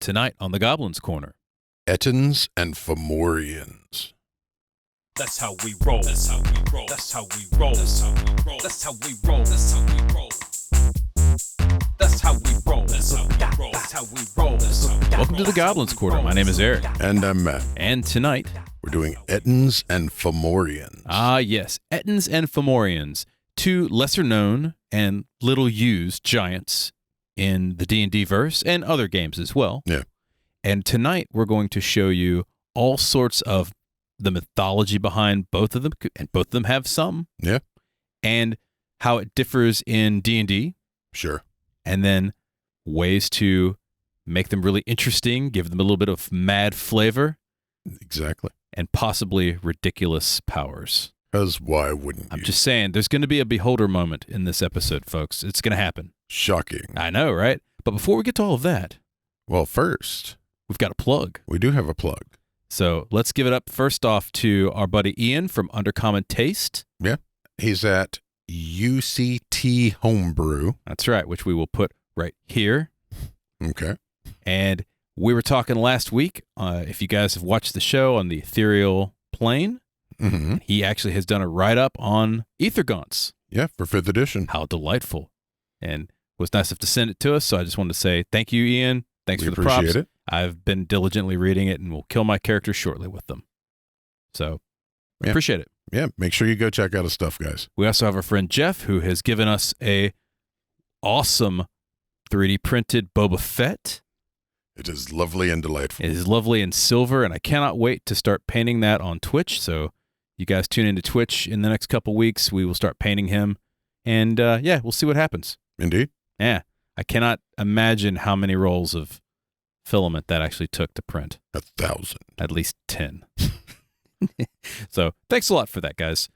Tonight on the Goblin's Corner. Ettins and Fomorians. That's how we roll. That's how we roll. That's how we roll. That's how we roll. That's how we roll. That's how we roll. That's how we roll. That's how we roll. That's how we roll. Welcome to the Goblin's Corner. My name is Eric. And I'm Matt. And tonight, We're doing Ettins and Fomorians. yes, Ettins and Fomorians, two lesser-known and little-used giants in the D&D verse and other games as well. Yeah. And tonight, we're going to show you all sorts of the mythology behind both of them, and both of them have some. Yeah. And how it differs in D&D, Sure. and then ways to make them really interesting, give them a little bit of mad flavor, Exactly. and possibly ridiculous powers. Because why wouldn't you? I'm just saying, there's going to be a beholder moment in this episode, folks. It's going to happen. Shocking. I know, right? But before we get to all of that, Well, first, we've got a plug. we do have a plug. So let's give it up first off to our buddy Ian from Undercommon Taste. He's at UCT Homebrew. That's right, which we will put right here. Okay. And we were talking last week, if you guys have watched the show on the ethereal plane, Mm-hmm. he actually has done a write-up on Ethergaunts. Yeah, for 5th edition. How delightful. And it was nice enough to send it to us, so I just wanted to say thank you, Ian. Thanks We for the props. appreciate it. I've been diligently reading it and will kill my characters shortly with them. So, Yeah. appreciate it. Yeah, make sure you go check out his stuff, guys. We also have our friend Jeff, who has given us a awesome 3D printed Boba Fett. It is lovely and delightful. It is lovely in silver, and I cannot wait to start painting that on Twitch. So you guys tune into Twitch in the next couple weeks. We will start painting him, and we'll see what happens. Indeed. Yeah, I cannot imagine how many rolls of filament that actually took to print. 1,000. At least 10. So thanks a lot for that, guys.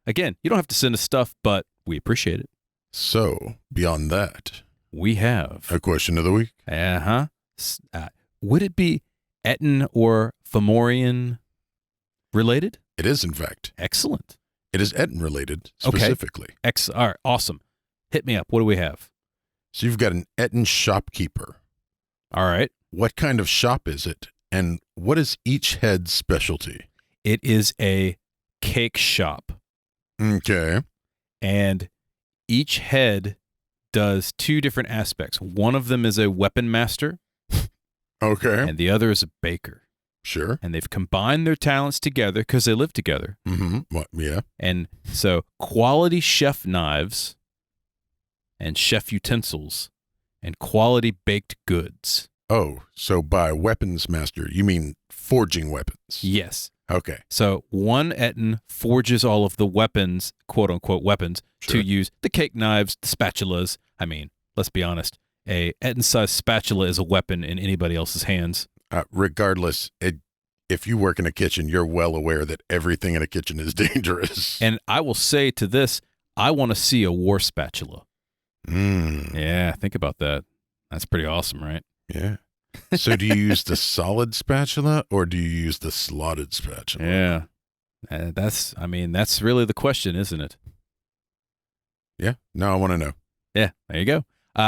Again, you don't have to send us stuff, but we appreciate it. So, beyond that, We have. a question of the week. Would it be Ettin or Fomorian related? It is, in fact. Excellent. It is Ettin related, Okay. specifically. All right, awesome. Hit me up. What do we have? So you've got an Ettin shopkeeper. All right. What kind of shop is it? And what is each head's specialty? It is a cake shop, Okay. and each head does two different aspects. One of them is a weapon master, Okay. and the other is a baker. Sure. And they've combined their talents together because they live together. Mm-hmm. What? Yeah. And so quality chef knives and chef utensils and quality baked goods. Oh, so by weapons master, you mean forging weapons? Yes. Okay. So one Ettin forges all of the weapons, quote unquote weapons, Sure. to use the cake knives, the spatulas. I mean, let's be honest. A Ettin-sized spatula is a weapon in anybody else's hands. Regardless, if you work in a kitchen, you're well aware that everything in a kitchen is dangerous. And I will say to this, I want to see a war spatula. Yeah, think about that. That's pretty awesome, right? Yeah. So do you use the solid spatula or do you use the slotted spatula? Yeah. That's really the question, isn't it? Yeah. No, I want to know. Yeah, there you go.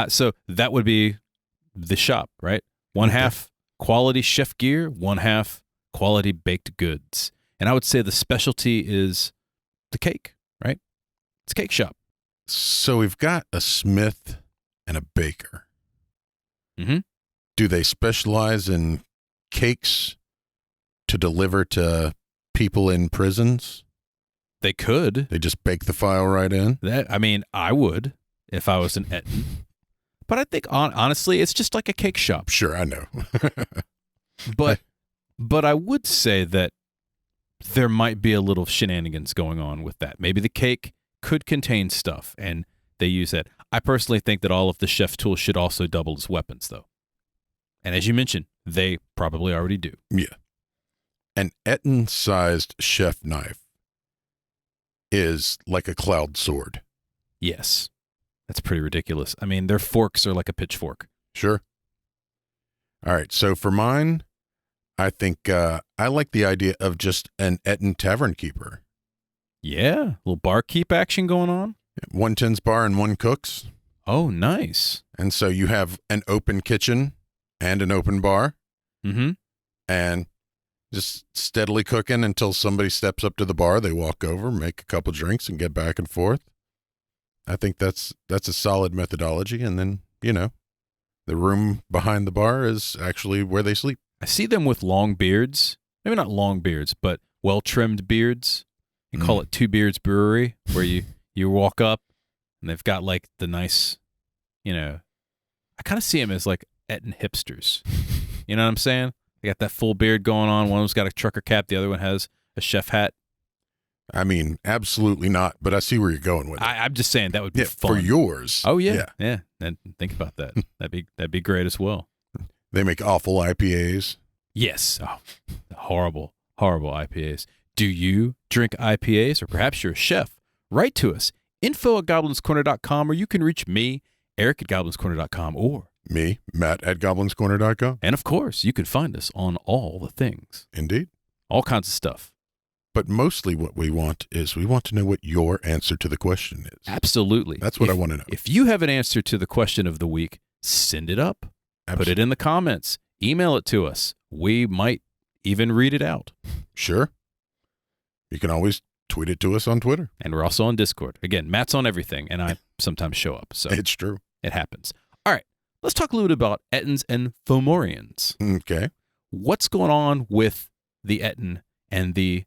So that would be the shop, right? One Okay. half quality chef gear, one half quality baked goods. And I would say the specialty is the cake, right? It's a cake shop. So we've got a smith and a baker. Mhm. Do they specialize in cakes to deliver to people in prisons? They could. They just bake the file right in? I would if I was an Ettin. But I think honestly, it's just like a cake shop. Sure, I know. But I would say that there might be a little shenanigans going on with that. Maybe the cake could contain stuff, and they use that. I personally think that all of the chef tools should also double as weapons, though. And as you mentioned, they probably already do. Yeah. An Ettin-sized chef knife is like a cloud sword. Yes. That's pretty ridiculous. I mean, their forks are like a pitchfork. Sure. All right. So for mine, I think I like the idea of just an Ettin tavern keeper. Yeah. A little barkeep action going on. One tends bar and one cooks. Oh, nice. And so you have an open kitchen and an open bar, Mm-hmm. and just steadily cooking until somebody steps up to the bar. They walk over, make a couple drinks, and get back and forth. I think that's a solid methodology. And then, the room behind the bar is actually where they sleep. I see them with long beards. Maybe not long beards, but well-trimmed beards. You call it Two Beards Brewery, where you walk up and they've got like the nice, I kind of see them as like Ettin hipsters. You know what I'm saying? They got that full beard going on. One of them's got a trucker cap. The other one has a chef hat. I mean, absolutely not, but I see where you're going with it. I'm just saying that would be fun. For yours. Oh, yeah. And think about that. That'd be great as well. They make awful IPAs. Yes. Oh, horrible IPAs. Do you drink IPAs, or perhaps you're a chef? Write to us, info@goblinscorner.com, or you can reach me, Eric, at goblinscorner.com, or me, Matt, at goblinscorner.com. And of course, you can find us on all the things. Indeed. All kinds of stuff. But mostly what we want to know what your answer to the question is. Absolutely. That's what I want to know. If you have an answer to the question of the week, send it up. Put it in the comments. Email it to us. We might even read it out. Sure. You can always tweet it to us on Twitter. And we're also on Discord. Again, Matt's on everything, and I sometimes show up. So it's true. It happens. All right. Let's talk a little bit about Ettins and Fomorians. Okay. What's going on with the Ettin and the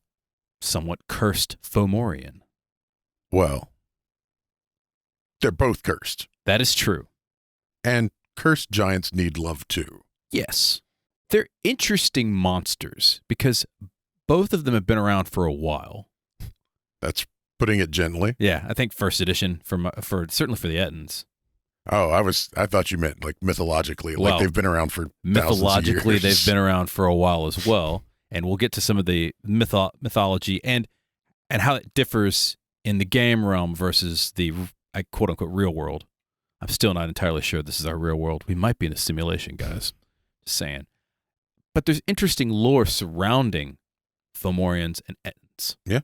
somewhat cursed Fomorian? Well, they're both cursed. That is true. And cursed giants need love too. Yes. They're interesting monsters because both of them have been around for a while. That's putting it gently. Yeah, I think first edition for certainly for the Ettins. Oh, I thought you meant like mythologically, like they've been around for mythologically thousands of years. They've been around for a while as well, and we'll get to some of the mythology and how it differs in the game realm versus the quote unquote real world. I'm still not entirely sure this is our real world. We might be in a simulation, guys. Just saying. But there's interesting lore surrounding Fomorians and Ettins. Yeah.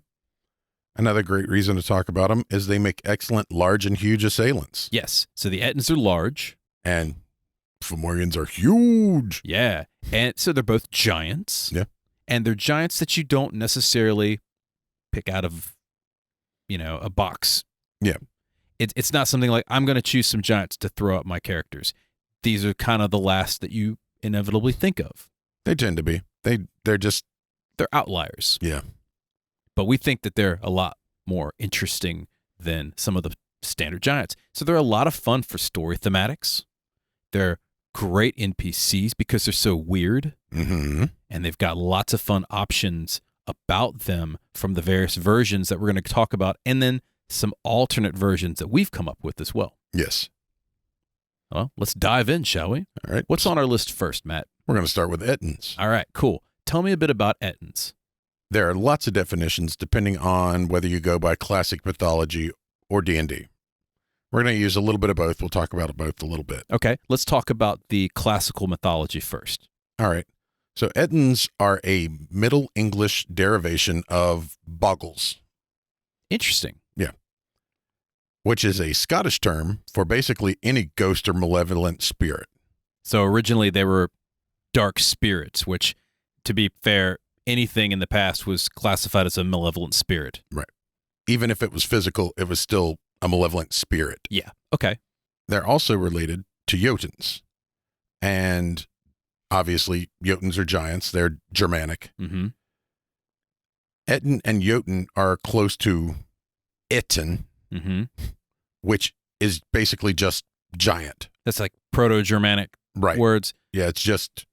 Another great reason to talk about them is they make excellent large and huge assailants. Yes. So the Ettins are large. And Fomorians are huge. Yeah. And so they're both giants. Yeah. And they're giants that you don't necessarily pick out of, a box. Yeah. It's not something like, I'm going to choose some giants to throw up my characters. These are kind of the last that you inevitably think of. They tend to be. They're outliers. Yeah. But we think that they're a lot more interesting than some of the standard giants. So they're a lot of fun for story thematics. They're great NPCs because they're so weird. Mm-hmm. And they've got lots of fun options about them from the various versions that we're going to talk about, and then some alternate versions that we've come up with as well. Yes. Well, let's dive in, shall we? All right. What's on our list first, Matt? We're going to start with Ettins. All right, cool. Tell me a bit about Ettins. There are lots of definitions depending on whether you go by classic mythology or D&D. We're going to use a little bit of both. We'll talk about both a little bit. Okay, let's talk about the classical mythology first. All right. So Ettins are a Middle English derivation of boggles. Interesting. Yeah. Which is a Scottish term for basically any ghost or malevolent spirit. So originally they were dark spirits, which, to be fair, anything in the past was classified as a malevolent spirit. Right. Even if it was physical, it was still a malevolent spirit. Yeah. Okay. They're also related to Jotuns. And obviously, Jotuns are giants. They're Germanic. Mm-hmm. Ettin and Jotun are close to Ettin, mm-hmm. which is basically just giant. That's like Proto-Germanic words. Yeah, it's just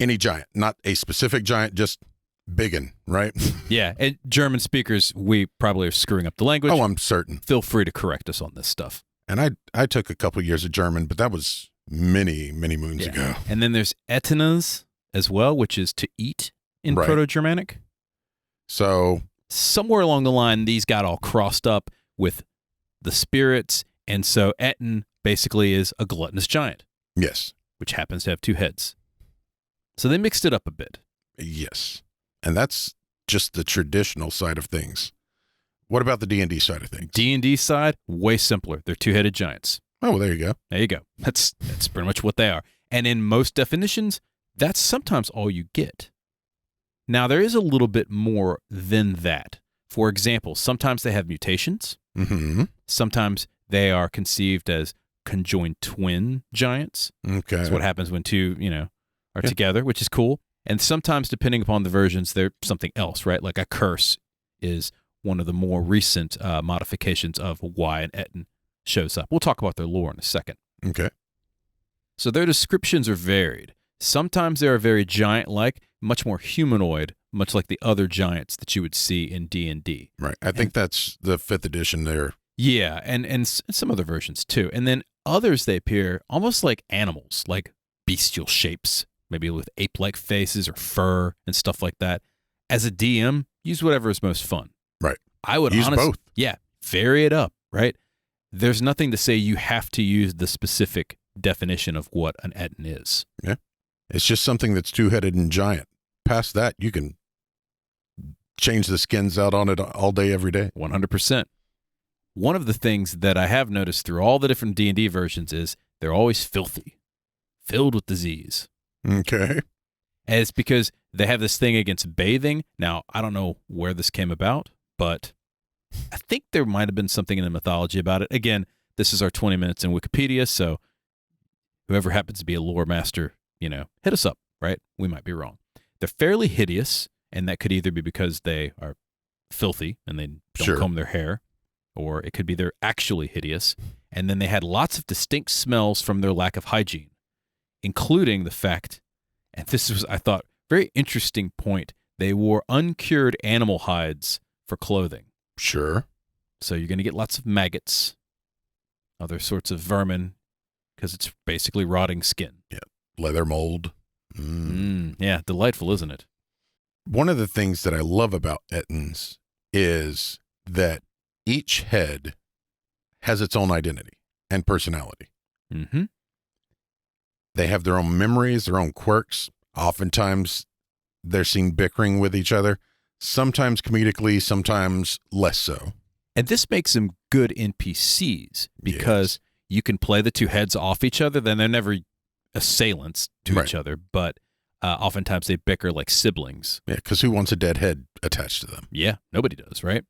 any giant, not a specific giant, just biggin, right? Yeah, and German speakers, we probably are screwing up the language. Oh, I'm certain. Feel free to correct us on this stuff. And I took a couple years of German, but that was many, many moons ago. And then there's Ettinas as well, which is to eat in Proto-Germanic. So somewhere along the line, these got all crossed up with the spirits, and so Ettin basically is a gluttonous giant. Yes. Which happens to have two heads. So they mixed it up a bit. Yes. And that's just the traditional side of things. What about the D&D side of things? D&D side, way simpler. They're two-headed giants. Oh, well, there you go. There you go. That's pretty much what they are. And in most definitions, that's sometimes all you get. Now, there is a little bit more than that. For example, sometimes they have mutations. Mm-hmm. Sometimes they are conceived as conjoined twin giants. Okay. That's what happens when two, are together, which is cool. And sometimes, depending upon the versions, they're something else, right? Like a curse is one of the more recent modifications of why an Ettin shows up. We'll talk about their lore in a second. Okay. So their descriptions are varied. Sometimes they are very giant-like, much more humanoid, much like the other giants that you would see in D&D. Right. I think that's the 5th edition there. Yeah, and some other versions too. And then others, they appear almost like animals, like bestial shapes, maybe with ape-like faces or fur and stuff like that. As a DM, use whatever is most fun. Right. I would use both. Yeah, vary it up, right? There's nothing to say you have to use the specific definition of what an Ettin is. Yeah. It's just something that's two-headed and giant. Past that, you can change the skins out on it all day, every day. 100%. One of the things that I have noticed through all the different D&D versions is they're always filthy, filled with disease. Okay. And it's because they have this thing against bathing. Now, I don't know where this came about, but I think there might have been something in the mythology about it. Again, this is our 20 minutes in Wikipedia, so whoever happens to be a lore master, hit us up, right? We might be wrong. They're fairly hideous, and that could either be because they are filthy and they don't comb their hair, or it could be they're actually hideous. And then they had lots of distinct smells from their lack of hygiene, including the fact, and this was, I thought, very interesting point, they wore uncured animal hides for clothing. Sure. So you're going to get lots of maggots, other sorts of vermin, because it's basically rotting skin. Yeah. Leather mold. Yeah, delightful, isn't it? One of the things that I love about Ettins is that each head has its own identity and personality. Mm-hmm. They have their own memories, their own quirks. Oftentimes, they're seen bickering with each other, sometimes comedically, sometimes less so. And this makes them good NPCs because you can play the two heads off each other. Then they're never assailants to each other, but oftentimes they bicker like siblings. Yeah, because who wants a dead head attached to them? Yeah, nobody does, right?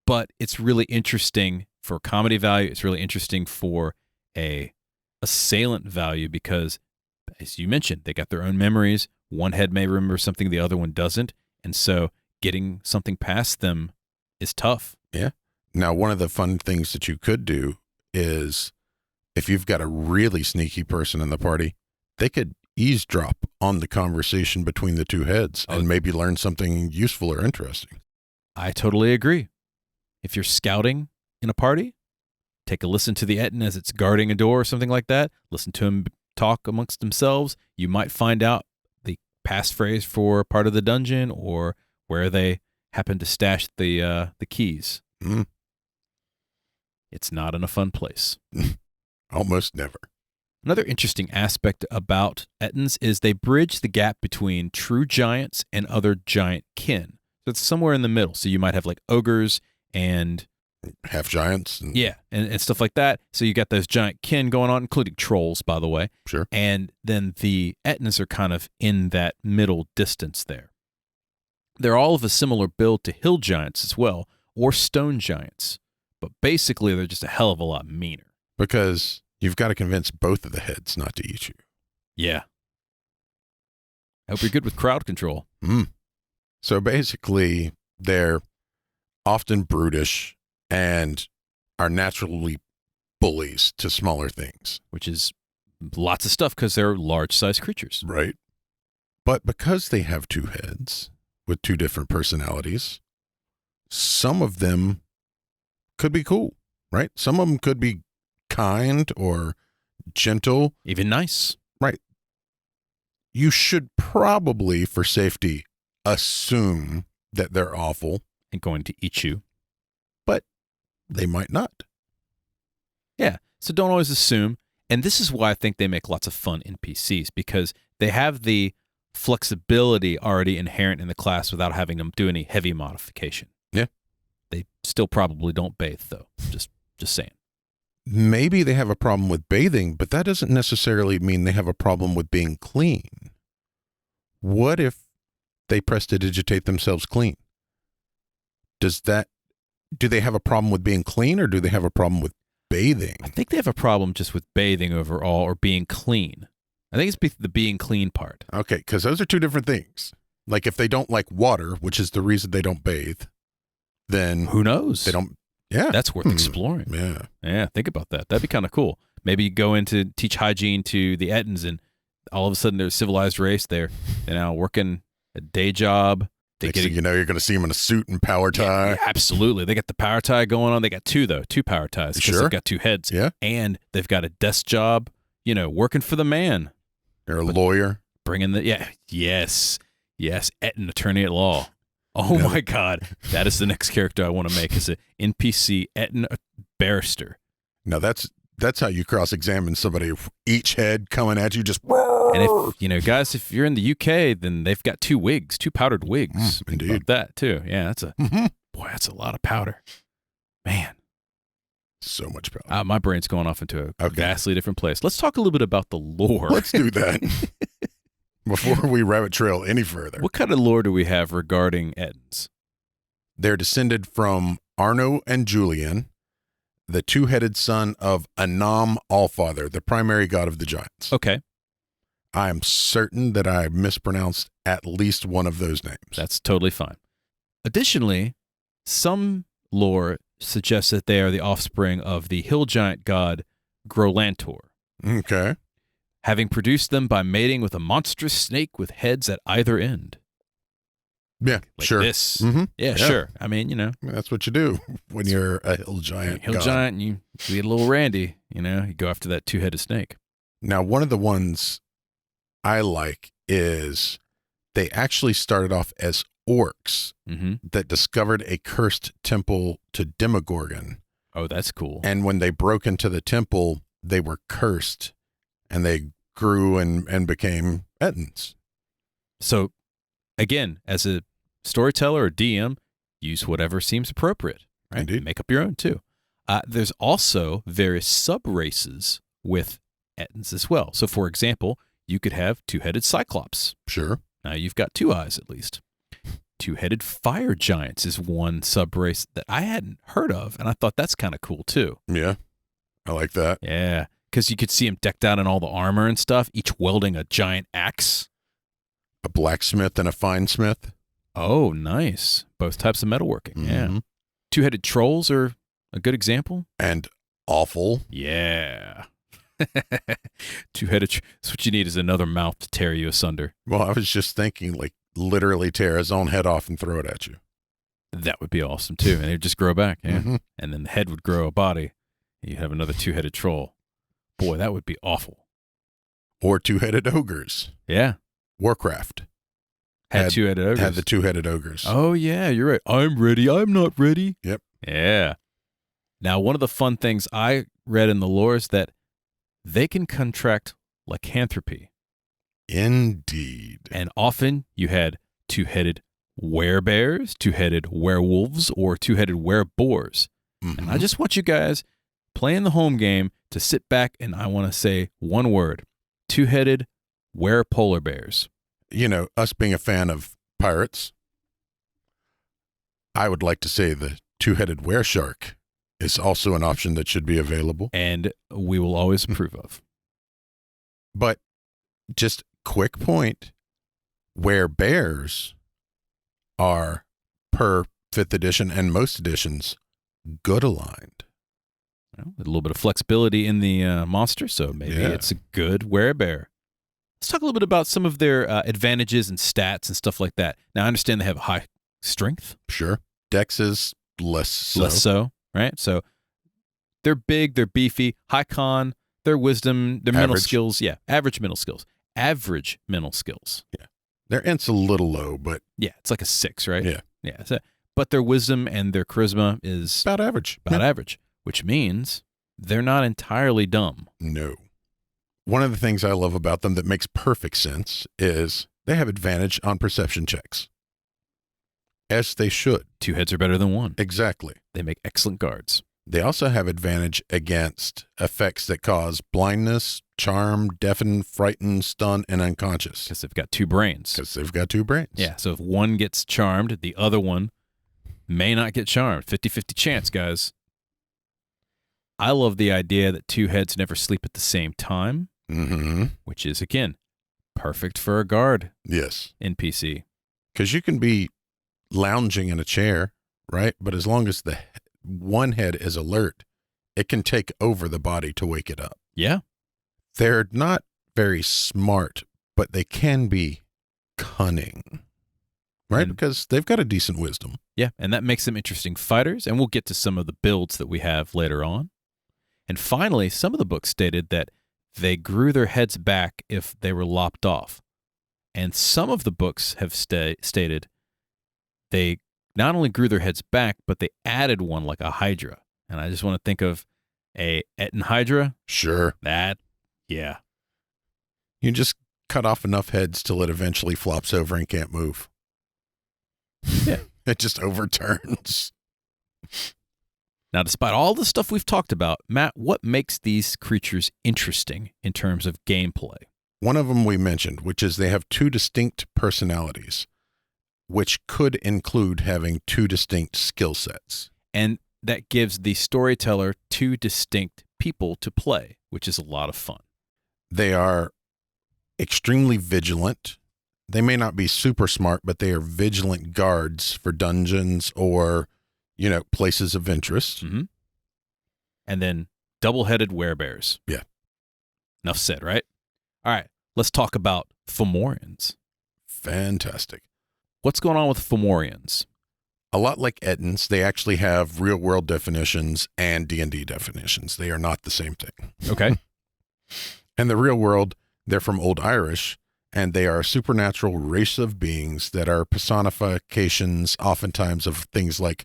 But it's really interesting for comedy value. It's really interesting for a assailant value because, as you mentioned, they got their own memories. One head may remember something the other one doesn't. And so getting something past them is tough. Yeah. Now, one of the fun things that you could do is if you've got a really sneaky person in the party, they could eavesdrop on the conversation between the two heads and maybe learn something useful or interesting. I totally agree. If you're scouting in a party, take a listen to the Ettin as it's guarding a door or something like that. Listen to them talk amongst themselves. You might find out the passphrase for part of the dungeon or where they happen to stash the keys. Mm. It's not in a fun place. Almost never. Another interesting aspect about Ettins is they bridge the gap between true giants and other giant kin. So it's somewhere in the middle. So you might have like ogres and half giants. And stuff like that. So you got those giant kin going on, including trolls, by the way. Sure. And then the Ettins are kind of in that middle distance there. They're all of a similar build to hill giants as well, or stone giants. But basically, they're just a hell of a lot meaner. Because you've got to convince both of the heads not to eat you. Yeah. I hope you're good with crowd control. So basically, they're often brutish and are naturally bullies to smaller things. Which is lots of stuff because they're large-sized creatures. Right. But because they have two heads with two different personalities, some of them could be cool, right? Some of them could be kind or gentle. Even nice. Right. You should probably, for safety, assume that they're awful. And going to eat you. But they might not. Yeah. So don't always assume. And this is why I think they make lots of fun NPCs, because they have the flexibility already inherent in the class without having them do any heavy modification. Yeah. They still probably don't bathe, though. Just saying. maybe they have a problem with bathing, but that doesn't necessarily mean they have a problem with being clean. What if they prestidigitate themselves clean? Do they have a problem with being clean, or do they have a problem with bathing? I think they have a problem just with bathing overall or being clean. I think it's the being clean part. Okay, because those are two different things. Like if they don't like water, which is the reason they don't bathe, then Who knows? they don't. Yeah, That's worth exploring. Yeah, Yeah, think about that. That'd be kind of cool. Maybe you go in to teach hygiene to the Ettins, and all of a sudden they're a civilized race. They're now working a day job. Next thing you know, you're going to see them in a suit and power tie. Yeah, absolutely. They got the power tie going on. They got two power ties because Sure. they've got two heads. Yeah. And they've got a desk job, working for the man. They're a lawyer. Bringing yes, Ettin, attorney at law. Oh my God. That is the next character I want to make, is an NPC, Ettin, a barrister. Now that's how you cross-examine somebody. Each head coming at you, just. And if, guys, if you're in the UK, then they've got two powdered wigs. Think Indeed. about that too. Yeah, that's that's a lot of powder. Man. So much power. My brain's going off into a Okay. vastly different place. Let's talk a little bit about the lore. Let's do that before we rabbit trail any further. What kind of lore do we have regarding Ettins? They're descended from Arno and Julian, the two-headed son of Anam Allfather, the primary god of the giants. Okay, I am certain that I mispronounced at least one of those names. that's totally fine. Additionally, some lore suggests that they are the offspring of the hill giant god Grolantor, Okay. having produced them by mating with a monstrous snake with heads at either end. Yeah, Like sure. this. Mhm. Yeah, Yeah. sure. I mean, That's what you do when you're a hill giant. hill god. giant, and you get a little randy, you go after that two-headed snake. Now, one of the ones I like is they actually started off as orcs Mm-hmm. that discovered a cursed temple to Demogorgon. Oh, that's cool. And when they broke into the temple, they were cursed and they grew and became Ettins. So, again, as a storyteller or DM, use whatever seems appropriate, right? Indeed. Make up your own, too. There's also various sub-races with Ettins as well. So, for example, you could have two-headed Cyclops. Sure. Now, you've got two eyes, at least. Two-headed fire giants is one sub-race that I hadn't heard of, and I thought that's kind of cool, too. Yeah. I like that. Yeah, because you could see them decked out in all the armor and stuff, each wielding a giant axe. A blacksmith and a finesmith. Oh, nice. Both types of metalworking. Yeah. Mhm. Two-headed trolls are a good example. And awful. Yeah. Two-headed. That's what you need, is another mouth to tear you asunder. Well, I was just thinking, like, literally tear his own head off and throw it at you. That would be awesome too, and it'd just grow back. Yeah. Mhm. And then the head would grow a body. You have another two-headed troll. Boy, that would be awful. Or two-headed ogres. Yeah. Warcraft Had two-headed ogres. had the two-headed ogres. Oh, yeah, you're right. I'm ready. I'm not ready. Yep. Yeah. Now, one of the fun things I read in the lore is that they can contract lycanthropy. Indeed. And often you had two-headed werebears, two-headed werewolves, or two-headed wereboars. And I Mhm. just want you guys playing the home game to sit back and I want to say one word: two-headed werepolar bears. Us being a fan of pirates, I would like to say the two-headed wereshark is also an option that should be available. And we will always approve of. But just quick point, werebears are, per 5th edition and most editions, good aligned. Well, a little bit of flexibility in the monster, so maybe Yeah. it's a good werebear. Let's talk a little bit about some of their advantages and stats and stuff like that. Now, I understand they have high strength, Sure. Dex is less so. less so, right? So they're big, they're beefy, high con, their wisdom, their mental Average. skills. Yeah, average mental skills. Average mental skills. Their int's a little low, but Yeah, it's like a 6, right? Yeah. Yeah. But their wisdom and their charisma is about average. about Yeah. average, which means they're not entirely dumb. No. One of the things I love about them that makes perfect sense is they have advantage on perception checks. As they should. Two heads are better than one. Exactly. They make excellent guards. They also have advantage against effects that cause blindness, charm, deafen, frighten, stun, and unconscious. Because they've got 2 brains. Because they've got 2 brains. Yeah, so if one gets charmed, the other one may not get charmed. 50-50 chance, guys. I love the idea that 2 heads never sleep at the same time, which is, again, perfect for a guard Yes. NPC. Because you can be lounging in a chair, right? But as long as the one head is alert, it can take over the body to wake it up. Yeah. They're not very smart, but they can be cunning, right? And- because they've got a decent wisdom. Yeah, and that makes them interesting fighters, and we'll get to some of the builds that we have later on. And finally, some of the books stated that they grew their heads back if they were lopped off. And some of the books have stated they not only grew their heads back, but they added one like a Hydra. And I just want to think of a Ettin Hydra. Sure. Yeah. You just cut off enough heads till it eventually flops over and can't move. Yeah. It just overturns. Now, despite all the stuff we've talked about, Matt, what makes these creatures interesting in terms of gameplay? One of them we mentioned, which is they have 2 distinct personalities, which could include having 2 distinct skill sets. And that gives the storyteller 2 distinct people to play, which is a lot of fun. They are extremely vigilant. They may not be super smart, but they are vigilant guards for dungeons or, places of interest. Mm-hmm. And then double-headed werebears. Yeah. Enough said, right? All right, let's talk about Fomorians. Fantastic. What's going on with Fomorians? A lot like Ettins, they actually have real-world definitions and D&D definitions. They are not the same thing. Okay. In the real world, they're from Old Irish, and they are a supernatural race of beings that are personifications oftentimes of things like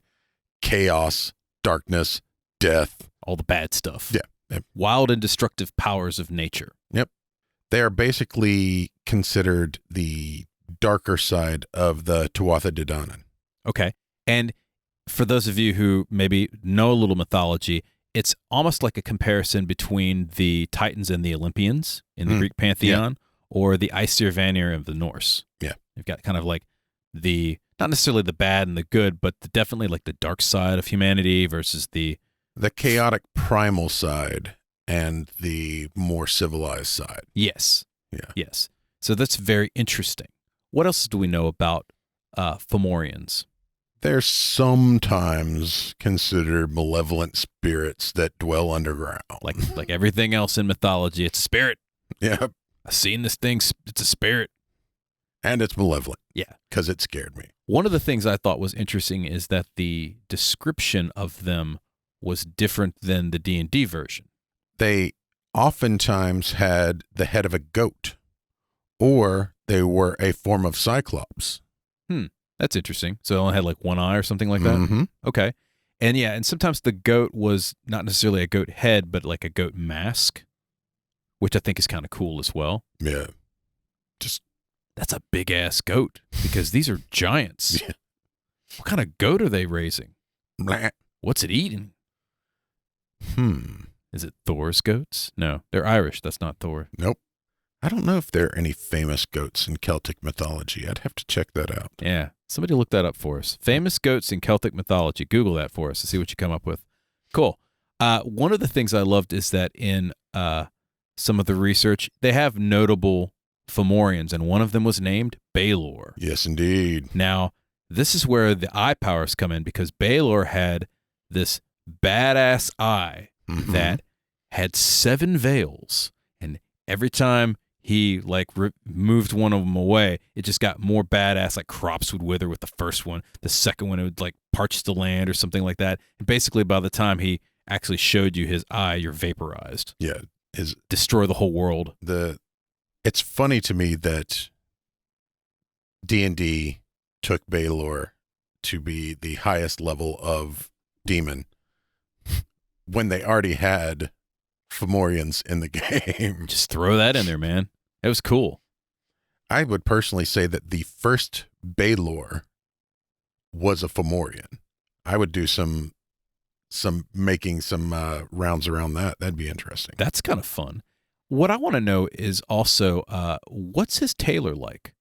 chaos, darkness, death. All the bad stuff. Yeah. Wild and destructive powers of nature. Yep. They are basically considered the darker side of the Tuatha De Danann. Okay. And for those of you who maybe know a little mythology, it's almost like a comparison between the Titans and the Olympians in the Greek pantheon or the Aesir Vanir of the Norse. Yeah. You've got kind of like not necessarily the bad and the good, but definitely like the dark side of humanity versus the chaotic primal side and the more civilized side. Yes. Yeah. Yes. So that's very interesting. What else do we know about Fomorians? They're sometimes considered malevolent spirits that dwell underground. Like everything else in mythology, it's a spirit. Yeah. I've seen this thing. It's a spirit. And it's malevolent. Yeah. Because it scared me. One of the things I thought was interesting is that the description of them was different than the D&D version. They oftentimes had the head of a goat, or they were a form of cyclops. That's interesting. So it only had like one eye or something like that? Mm-hmm. Okay. And yeah, and sometimes the goat was not necessarily a goat head, but like a goat mask, which I think is kind of cool as well. Yeah. That's a big-ass goat because these are giants. Yeah. What kind of goat are they raising? Blah. What's it eating? Is it Thor's goats? No, they're Irish. That's not Thor. Nope. I don't know if there are any famous goats in Celtic mythology. I'd have to check that out. Yeah. Somebody look that up for us. Famous goats in Celtic mythology. Google that for us to see what you come up with. Cool. One of the things I loved is that in some of the research, they have notable Fomorians, and one of them was named Baelor. Yes, indeed. Now, this is where the eye powers come in because Baelor had this badass eye that had 7 veils, and every time he moved one of them away, it just got more badass. Like crops would wither with the first one. The second one, it would like parch the land or something like that. And basically, by the time he actually showed you his eye, you're vaporized. Yeah. Destroy the whole world. It's funny to me that D&D took Baelor to be the highest level of demon when they already had Fomorians in the game. Just throw that in there, man. It was cool. I would personally say that the first Baelor was a Fomorian. I would do some making some rounds around that. That'd be interesting. That's kind of fun. What I want to know is also, what's his tailor like?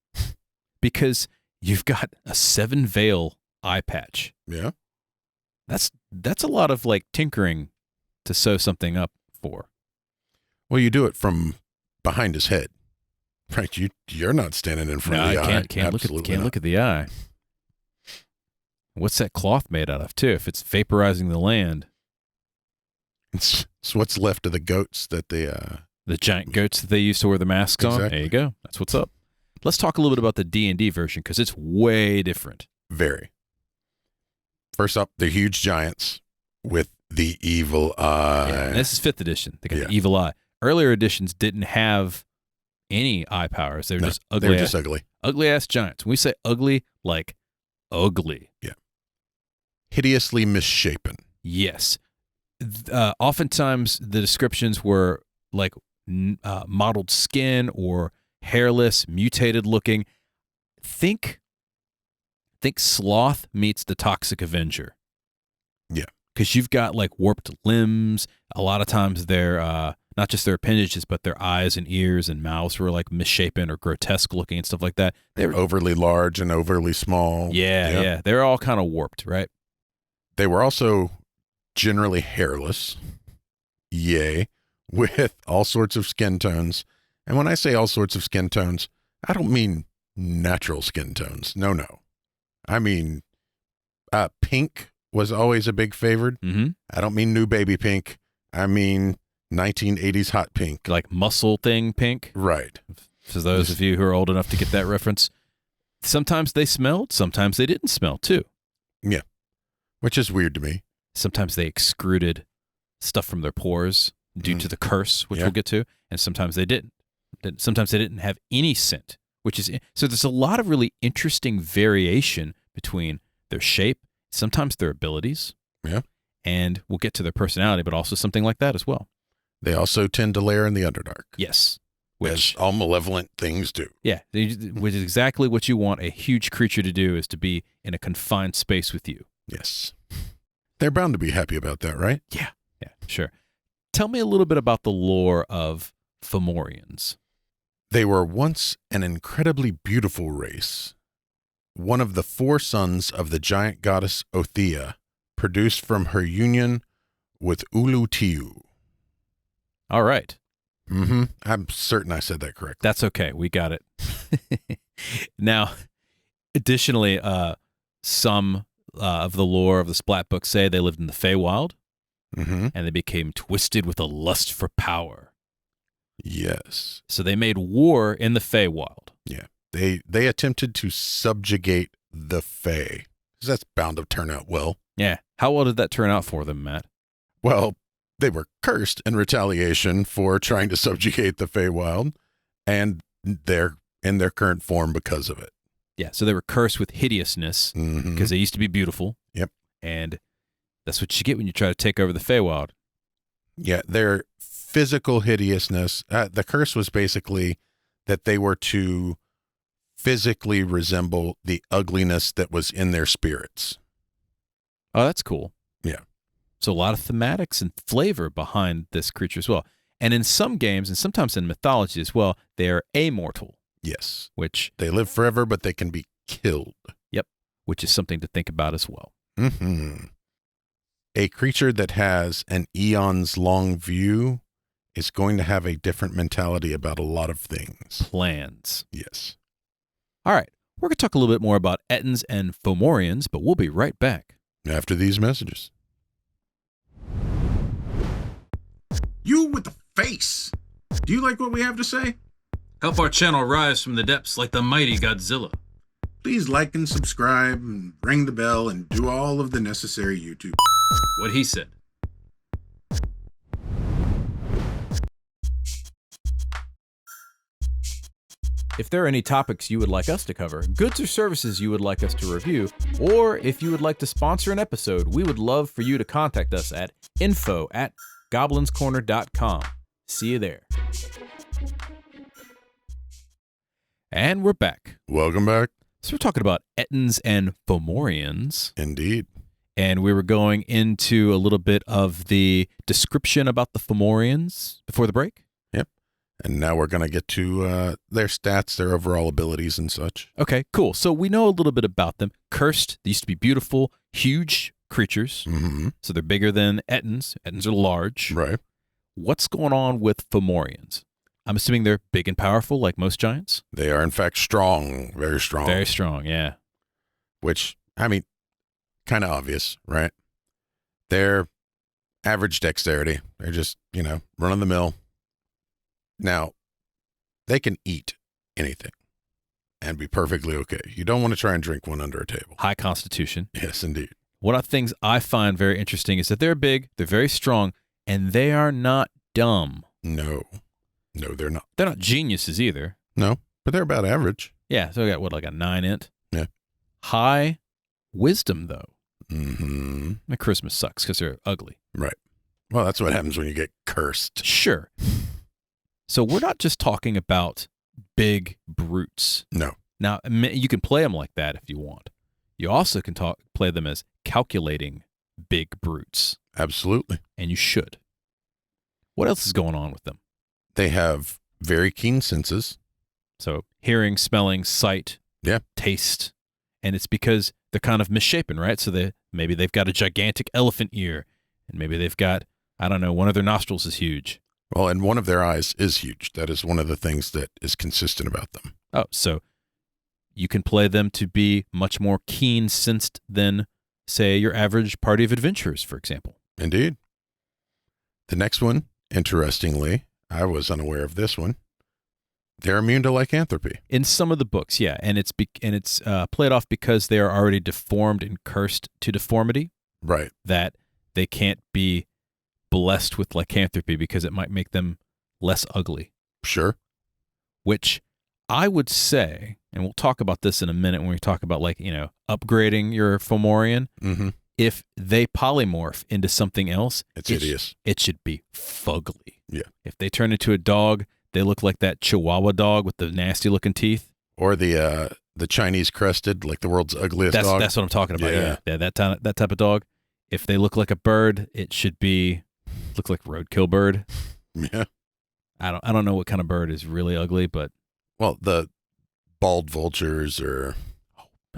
Because you've got a 7 veil eye patch. Yeah. That's a lot of like tinkering to sew something up for. Well, you do it from behind his head, right? You're not standing in front of the eye. Can't look at the eye. What's that cloth made out of too? If it's vaporizing the land, It's what's left of the goats that the giant goats that they used to wear the masks on. Exactly. There you go. That's what's up. Let's talk a little bit about the D&D version because it's way different. Very. First up, the huge giants with the evil eye. Yeah, and this is 5th edition. They got Yeah. the evil eye. Earlier editions didn't have any eye powers. They were just ugly. They were just ugly. Ugly ass giants. When we say ugly, like ugly. Hideously misshapen. Yes. Oftentimes the descriptions were like mottled skin or hairless, mutated looking. Think Sloth meets the Toxic Avenger. Yeah. Because you've got like warped limbs. A lot of times they're not just their appendages, but their eyes and ears and mouths were like misshapen or grotesque looking and stuff like that. They were overly large and overly small. Yeah. They're all kind of warped, right? They were also generally hairless. Yay. With all sorts of skin tones. And when I say all sorts of skin tones, I don't mean natural skin tones. No. I mean, pink was always a big favorite. Mm-hmm. I don't mean new baby pink. I mean 1980s hot pink. Like muscle thing pink. Right. For those of you who are old enough to get that reference. Sometimes they smelled, sometimes they didn't smell too. Yeah. Which is weird to me. Sometimes they excreted stuff from their pores due to the curse, which we'll get to, and sometimes they didn't. Sometimes they didn't have any scent, which is so there's a lot of really interesting variation between their shape, sometimes their abilities, and we'll get to their personality, but also something like that as well. They also tend to lair in the Underdark. Yes. Which all malevolent things do. Yeah, which is exactly what you want a huge creature to do, is to be in a confined space with you. Yes. They're bound to be happy about that, right? Yeah, sure. Tell me a little bit about the lore of Fomorians. They were once an incredibly beautiful race, one of the 4 sons of the giant goddess Othea, produced from her union with Ulutiu. All right. Mm-hmm. I'm certain I said that correctly. That's okay. We got it. Now, additionally, some of the lore of the Splat Book say they lived in the Feywild, and they became twisted with a lust for power. Yes. So they made war in the Feywild. Yeah. They attempted to subjugate the Fey. That's bound to turn out well. Yeah. How well did that turn out for them, Matt? Well, they were cursed in retaliation for trying to subjugate the Feywild, and they're in their current form because of it. Yeah, so they were cursed with hideousness because they used to be beautiful. Yep. And that's what you get when you try to take over the Feywild. Yeah, their physical hideousness, the curse was basically that they were to physically resemble the ugliness that was in their spirits. Oh, that's cool. Yeah. So a lot of thematics and flavor behind this creature as well. And in some games, and sometimes in mythology as well, they're amortal. Yes. Which they live forever, but they can be killed. Yep. Which is something to think about as well. Mm-hmm. A creature that has an eon's long view is going to have a different mentality about a lot of things. Plans. Yes. All right. We're going to talk a little bit more about Ettins and Fomorians, but we'll be right back. After these messages. You with the face. Do you like what we have to say? Help our channel rise from the depths like the mighty Godzilla. Please like and subscribe and ring the bell and do all of the necessary YouTube. What he said. If there are any topics you would like us to cover, goods or services you would like us to review, or if you would like to sponsor an episode, we would love for you to contact us at info@goblinscorner.com. See you there. And we're back. Welcome back. So we're talking about Ettins and Fomorians. Indeed. And we were going into a little bit of the description about the Fomorians before the break. Yep. And now we're going to get to their stats, their overall abilities and such. Okay, cool. So we know a little bit about them. Cursed, they used to be beautiful, huge creatures. Mm-hmm. So they're bigger than Ettins. Ettins are large. Right. What's going on with Fomorians? I'm assuming they're big and powerful like most giants. They are, in fact, strong, very strong. Very strong, yeah. Which, I mean, kind of obvious, right? They're average dexterity. They're just, run of the mill. Now, they can eat anything and be perfectly okay. You don't want to try and drink one under a table. High constitution. Yes, indeed. One of the things I find very interesting is that they're big, they're very strong, and they are not dumb. No, they're not. They're not geniuses either. No, but they're about average. Yeah, so I got, like a 9 int? Yeah. High wisdom, though. Mm-hmm. And Christmas sucks because they're ugly. Right. Well, that's what happens when you get cursed. Sure. So we're not just talking about big brutes. No. Now, you can play them like that if you want. You also can play them as calculating big brutes. Absolutely. And you should. What else is going on with them? They have very keen senses. So hearing, smelling, sight, taste. And it's because they're kind of misshapen, right? So maybe they've got a gigantic elephant ear, and maybe they've got, I don't know, one of their nostrils is huge. Well, and one of their eyes is huge. That is one of the things that is consistent about them. Oh, so you can play them to be much more keen-sensed than, say, your average party of adventurers, for example. Indeed. The next one, interestingly, I was unaware of this one. They're immune to lycanthropy. In some of the books, yeah, and it's played off because they are already deformed and cursed to deformity. Right. That they can't be blessed with lycanthropy because it might make them less ugly. Sure. Which I would say, and we'll talk about this in a minute when we talk about upgrading your Fomorian. Mm-hmm. If they polymorph into something else, it's hideous. It should be fugly. Yeah. If they turn into a dog, they look like that Chihuahua dog with the nasty looking teeth. Or the Chinese crested, like the world's ugliest dog. That's what I'm talking about. Yeah. Yeah, that type of dog. If they look like a bird, it should look like roadkill bird. Yeah. I don't know what kind of bird is really ugly, but the bald vultures or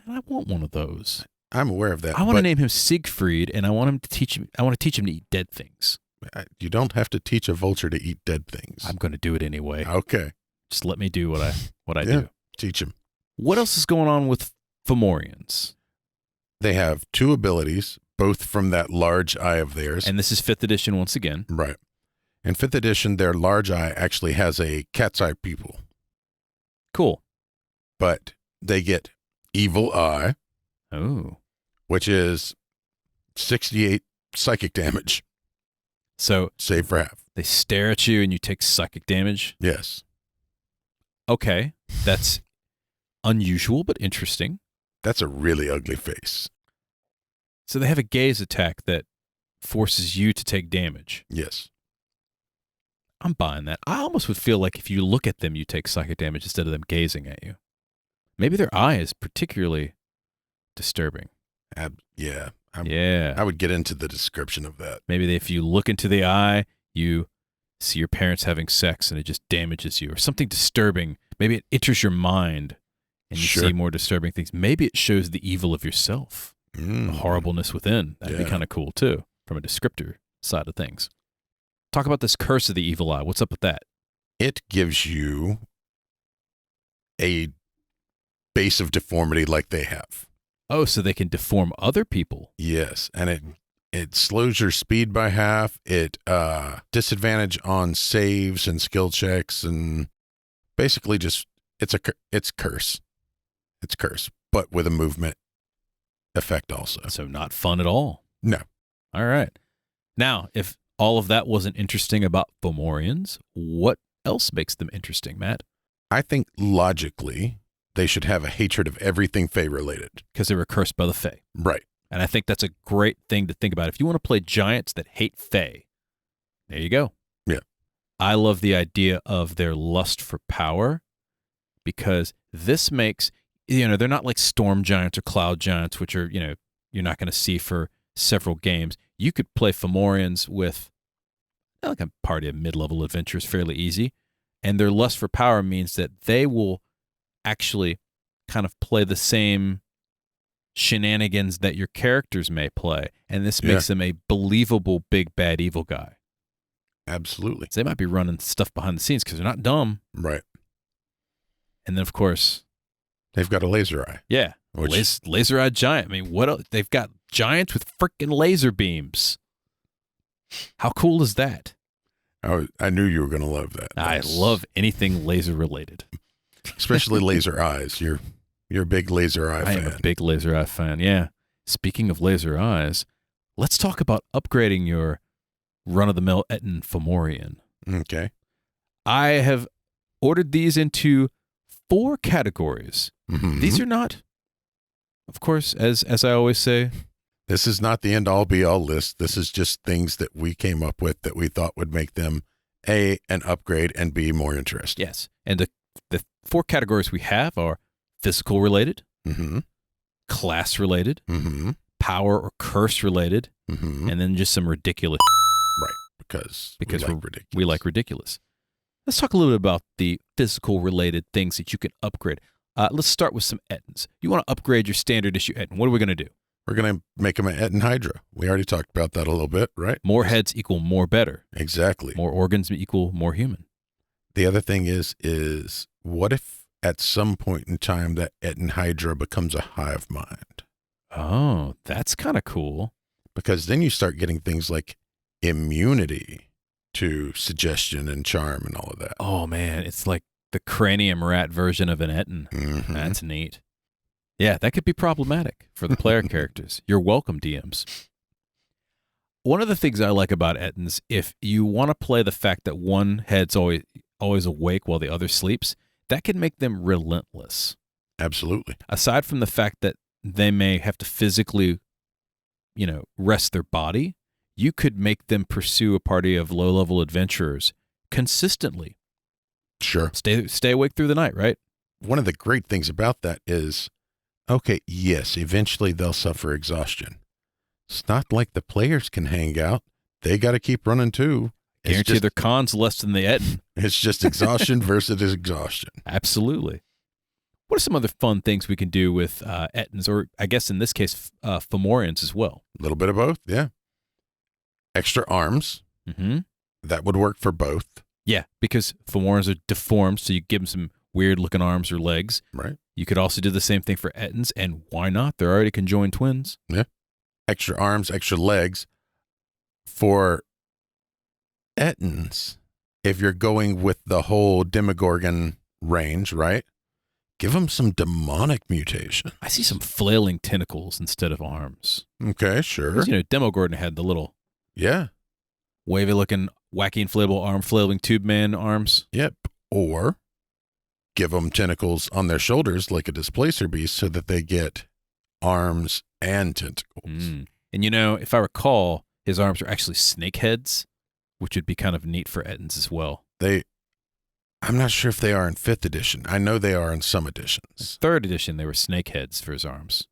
man, I want one of those. I'm aware of that. I want to name him Siegfried, and I want to teach him to eat dead things. You don't have to teach a vulture to eat dead things. I'm going to do it anyway. Okay. Just let me do what I do. Teach him. What else is going on with Fomorians? They have 2 abilities, both from that large eye of theirs. And this is 5th edition once again. Right. In 5th edition, their large eye actually has a cat's eye pupil. Cool. But they get evil eye. Oh. Which is 68 psychic damage. So save for half. They stare at you and you take psychic damage? Yes. Okay. That's unusual but interesting. That's a really ugly face. So they have a gaze attack that forces you to take damage. Yes. I'm buying that. I almost would feel like if you look at them, you take psychic damage instead of them gazing at you. Maybe their eye is particularly disturbing. Yeah. I would get into the description of that. Maybe if you look into the eye, you see your parents having sex and it just damages you, or something disturbing. Maybe it enters your mind and you see more disturbing things. Maybe it shows the evil of yourself, the horribleness within. That'd be kind of cool too, from a descriptor side of things. Talk about this curse of the evil eye. What's up with that? It gives you a base of deformity like they have. Oh, so they can deform other people. Yes, and it slows your speed by half. It disadvantage on saves and skill checks, and basically just it's curse. It's curse, but with a movement effect also. So not fun at all. No. All right. Now, if all of that wasn't interesting about Fomorians, what else makes them interesting, Matt? I think logically they should have a hatred of everything Fae related. Because they were cursed by the Fae. Right. And I think that's a great thing to think about. If you want to play giants that hate Fae, there you go. Yeah. I love the idea of their lust for power, because this makes, they're not like storm giants or cloud giants, which are, you're not going to see for several games. You could play Fomorians with like a party of mid-level adventurers fairly easy, and their lust for power means that they will actually kind of play the same shenanigans that your characters may play, and this makes them a believable big bad evil guy. Absolutely. So they might be running stuff behind the scenes because they're not dumb. Right. And then, of course, they've got a laser eye. Yeah. Laser-eyed giant. I mean, what else? They've got giants with freaking laser beams. How cool is that? I knew you were going to love that. I love anything laser-related. Especially laser eyes. You're a big laser eye fan. I am a big laser eye fan, yeah. Speaking of laser eyes, let's talk about upgrading your run-of-the-mill Ettins Fomorian. Okay. I have ordered these into 4 categories. Mm-hmm. These are not, of course, as I always say, this is not the end-all be-all list. This is just things that we came up with that we thought would make them, A, an upgrade, and B, more interesting. Yes. And the 4 categories we have are physical-related, mm-hmm. class-related, mm-hmm. power or curse-related, mm-hmm. and then just some ridiculous. Right, because ridiculous. We like ridiculous. Let's talk a little bit about the physical-related things that you can upgrade. Let's start with some Ettins. You want to upgrade your standard issue Ettin. What are we going to do? We're going to make them an Ettin Hydra. We already talked about that a little bit, right? More heads equal more better. Exactly. More organs equal more human. The other thing is what if at some point in time that Ettin Hydra becomes a hive mind? Oh, that's kind of cool. Because then you start getting things like immunity to suggestion and charm and all of that. Oh, man. It's like the cranium rat version of an Ettin. Mm-hmm. That's neat. Yeah, that could be problematic for the player characters. You're welcome, DMs. One of the things I like about Ettins, if you want to play the fact that one head's always awake while the other sleeps, that can make them relentless. Absolutely. Aside from the fact that they may have to physically, rest their body, you could make them pursue a party of low-level adventurers consistently. Sure. Stay awake through the night, right? One of the great things about that is, okay, yes, eventually they'll suffer exhaustion. It's not like the players can hang out. They got to keep running too. Guarantee their con's less than the Ettin. It's just exhaustion versus exhaustion. Absolutely. What are some other fun things we can do with Ettins, or I guess in this case, Fomorians as well? A little bit of both, yeah. Extra arms. Mm-hmm. That would work for both. Yeah, because Fomorians are deformed, so you give them some weird-looking arms or legs. Right. You could also do the same thing for Ettins, and why not? They're already conjoined twins. Yeah. Extra arms, extra legs. For Ettins, if you're going with the whole Demogorgon range, right? Give them some demonic mutation. I see some flailing tentacles instead of arms. Okay, sure. 'Cause, Demogorgon had the little wavy-looking, wacky inflatable arm flailing tube man arms. Yep. Or give them tentacles on their shoulders like a displacer beast so that they get arms and tentacles. Mm. And if I recall, his arms are actually snake heads, which would be kind of neat for Ettins as well. I'm not sure if they are in 5th edition. I know they are in some editions. 3rd edition, they were snake heads for his arms.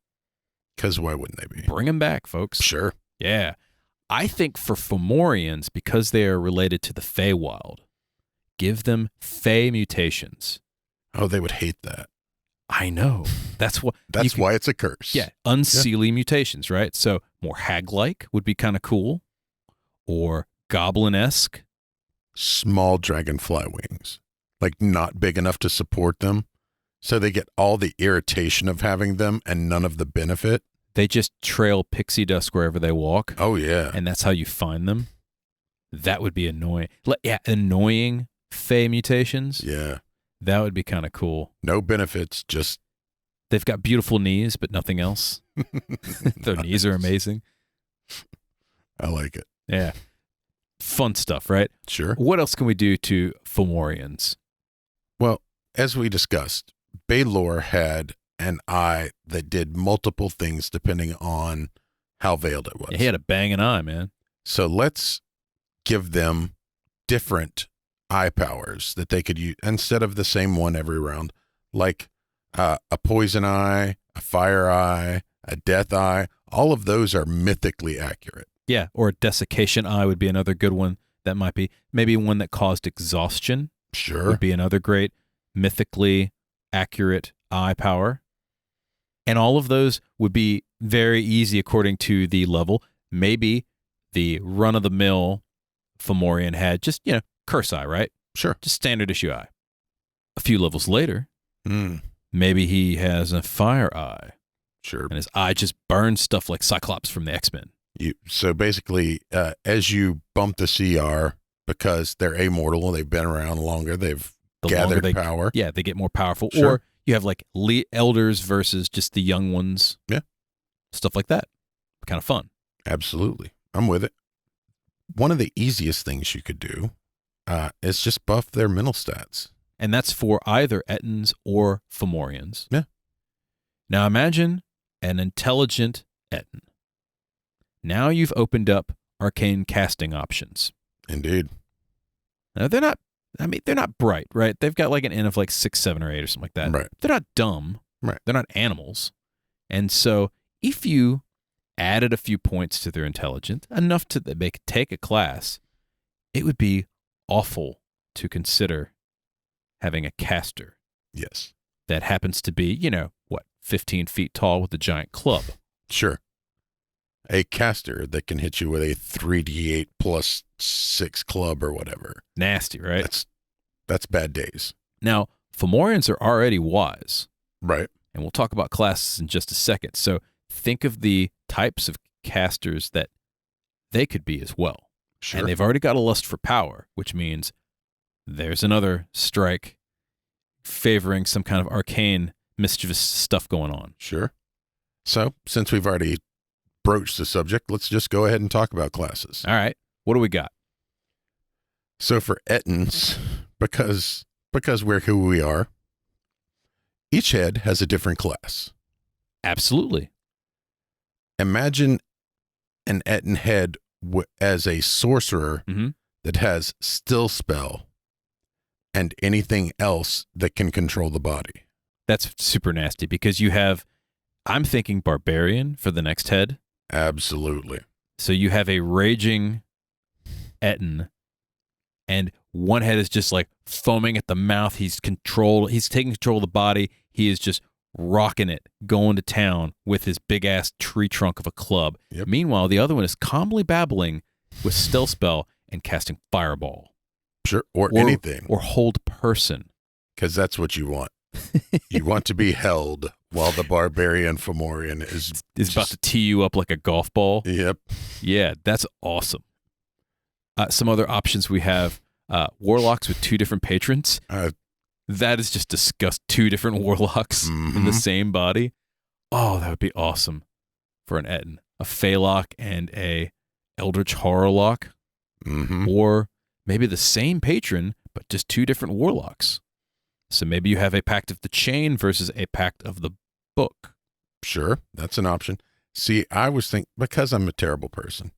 Because why wouldn't they be? Bring them back, folks. Sure. Yeah. I think for Fomorians, because they are related to the Feywild, give them Fey mutations. Oh, they would hate that. I know. That's why it's a curse. Yeah. Unseelie mutations, right? So more hag-like would be kind of cool. Or goblin-esque. Small dragonfly wings. Like not big enough to support them. So they get all the irritation of having them and none of the benefit. They just trail pixie dust wherever they walk. Oh, yeah. And that's how you find them. That would be annoying. Yeah, annoying Fey mutations. Yeah. That would be kind of cool. No benefits, just... They've got beautiful knees, but nothing else. Their knees are amazing. I like it. Yeah. Fun stuff, right? Sure. What else can we do to Fomorians? Well, as we discussed, Baylor had an eye that did multiple things depending on how veiled it was. Yeah, he had a banging eye, man. So let's give them different eye powers that they could use instead of the same one every round, like a poison eye, a fire eye, a death eye. All of those are mythically accurate. Yeah, or a desiccation eye would be another good one. That might be maybe one that caused exhaustion. Sure. Would be another great mythically accurate eye power. And all of those would be very easy according to the level. Maybe the run-of-the-mill Fomorian had just, curse eye, right? Sure. Just standard issue eye. A few levels later, Mm, maybe he has a fire eye, sure. and his eye just burns stuff like Cyclops from the X-Men. So basically, as you bump the CR, because they're immortal, they've been around longer, they've The gathered longer power. Yeah, they get more powerful. Sure. Or you have like elders versus just the young ones. Yeah. Stuff like that. Kind of fun. Absolutely. I'm with it. One of the easiest things you could do is just buff their mental stats. And that's for either Ettins or Fomorians. Yeah. Now imagine an intelligent Ettin. Now you've opened up arcane casting options. Indeed. Now they're not bright, right? They've got like an N of like 6, 7, or 8 or something like that. Right. They're not dumb. Right. They're not animals. And so if you added a few points to their intelligence, enough to that they could take a class, it would be awful to consider having a caster Yes. that happens to be, 15 feet tall with a giant club. Sure. A caster that can hit you with a 3d8 plus 6 club or whatever. Nasty, right? That's bad days. Now, Fomorians are already wise, Right. and we'll talk about classes in just a second. So think of the types of casters that they could be as well. Sure. And they've already got a lust for power, which means there's another strike favoring some kind of arcane, mischievous stuff going on. Sure. So, since we've already broached the subject, let's just go ahead and talk about classes. All right. What do we got? So for Ettins, because we're who we are, each head has a different class. Absolutely. Imagine an Ettin head as a sorcerer Mhm. that has still spell and anything else that can control the body. That's super nasty because I'm thinking barbarian for the next head. Absolutely. So you have a raging Ettin, and one head is just like foaming at the mouth. He's taking control of the body. He is just rocking it, going to town with his big ass tree trunk of a club. Yep. Meanwhile, the other one is calmly babbling with stealth spell and casting fireball. Sure. Or anything. Or hold person. Because that's what you want. You want to be held while the barbarian Fomorian is About to tee you up like a golf ball. Yep. Yeah, that's awesome. Some other options we have, warlocks with 2 different patrons. That is just disgust. 2 different warlocks in the same body. Oh, that would be awesome for an Ettin. A Phalok and a Eldritch Horrorlock. Mm-hmm. Or maybe the same patron, but just 2 different warlocks. So maybe you have a Pact of the Chain versus a Pact of the Book. Sure, that's an option. See, I was thinking, because I'm a terrible person,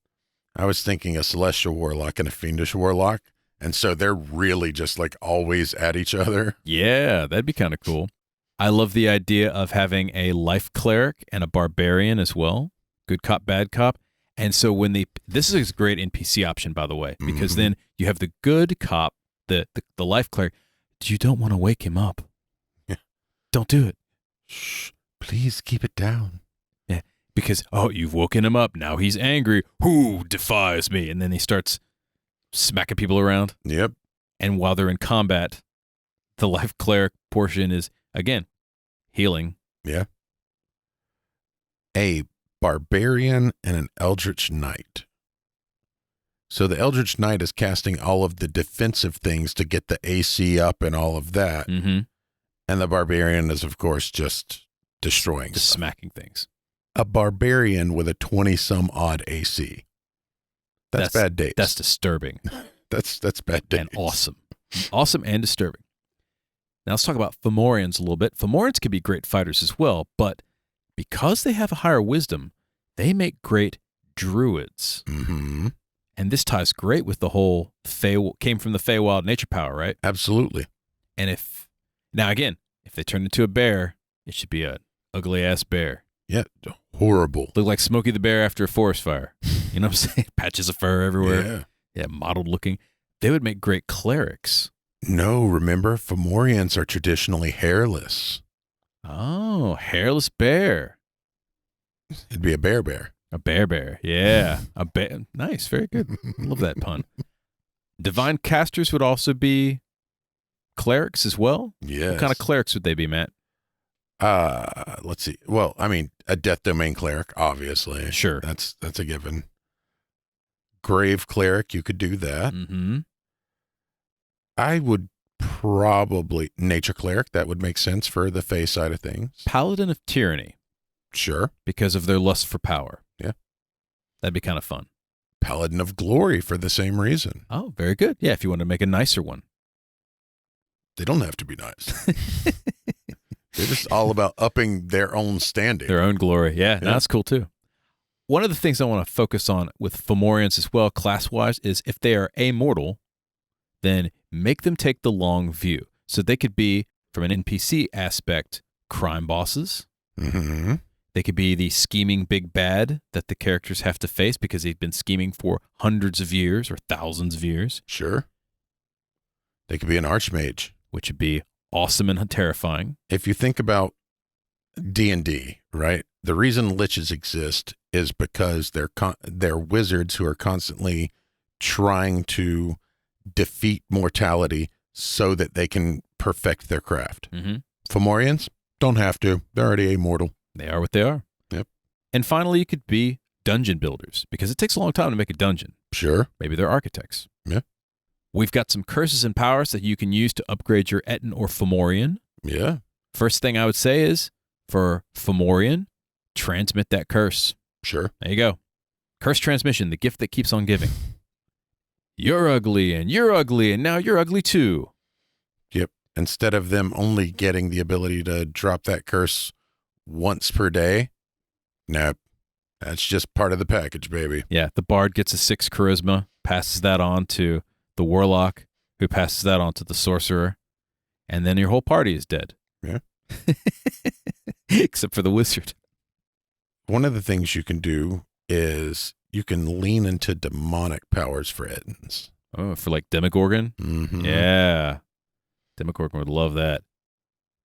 I was thinking a Celestial Warlock and a Fiendish Warlock, and so they're really just like always at each other. Yeah, that'd be kind of cool. I love the idea of having a Life Cleric and a Barbarian as well. Good cop, bad cop. And so this is a great NPC option, by the way, because then you have the good cop, the Life Cleric. You don't want to wake him up. Yeah. Don't do it. Shh, please keep it down. Yeah, because, you've woken him up. Now he's angry. Who defies me? And then he starts smacking people around. Yep. And while they're in combat, the Life Cleric portion is, again, healing. Yeah. A Barbarian and an Eldritch Knight. So the Eldritch Knight is casting all of the defensive things to get the AC up and all of that. Mm-hmm. And the Barbarian is, of course, just destroying Just stuff. smacking things. A Barbarian with a 20-some odd AC. That's bad days. That's disturbing That's bad days. and awesome. Awesome and disturbing. Now let's talk about Fomorians a little bit. Fomorians can be great fighters as well, but because they have a higher wisdom, they make great druids. Mm-hmm. And this ties great with the whole came from the Feywild nature power, right? Absolutely. And if they turn into a bear, it should be an ugly ass bear. Yeah. horrible. Look like Smokey the Bear after a forest fire. You know what I'm saying? Patches of fur everywhere. Yeah, mottled looking. They would make great clerics. No, remember, Fomorians are traditionally hairless. Oh, hairless bear. It'd be a bear. A bear. Yeah. A bear. Nice. Very good. Love that pun. Divine casters would also be clerics as well. Yes. What kind of clerics would they be, Matt? Let's see. Well, I mean, a death domain cleric, obviously. Sure. That's a given. Grave cleric, you could do that. Mm-hmm. I would probably nature cleric. That would make sense for the Fey side of things. Paladin of tyranny. Sure. Because of their lust for power. Yeah. That'd be kind of fun. Paladin of glory for the same reason. Oh, very good. Yeah, if you want to make a nicer one. They don't have to be nice. They're just all about upping their own standing. Their own glory. Yeah, no, that's cool too. One of the things I want to focus on with Fomorians as well, class-wise, is if they are amortal, then make them take the long view. So they could be, from an NPC aspect, crime bosses. Mm-hmm. They could be the scheming big bad that the characters have to face because they've been scheming for hundreds of years or thousands of years. Sure. They could be an archmage. Which would be awesome and terrifying. If you think about D&D, right? The reason liches exist is because they're wizards who are constantly trying to defeat mortality so that they can perfect their craft. Mm-hmm. Fomorians don't have to. They're already immortal. They are what they are. Yep. And finally, you could be dungeon builders because it takes a long time to make a dungeon. Sure. Maybe they're architects. Yeah. We've got some curses and powers that you can use to upgrade your Ettin or Fomorian. Yeah. First thing I would say is, for Fomorian, transmit that curse. Sure. There you go. Curse transmission, the gift that keeps on giving. You're ugly, and now you're ugly too. Yep. Instead of them only getting the ability to drop that curse once per day, nope. That's just part of the package, baby. Yeah, the bard gets a 6 charisma, passes that on to the warlock, who passes that on to the sorcerer, and then your whole party is dead. Yeah. Except for the wizard. One of the things you can do is you can lean into demonic powers for Ettins. Oh, for like Demogorgon? Mm-hmm. Yeah. Demogorgon would love that.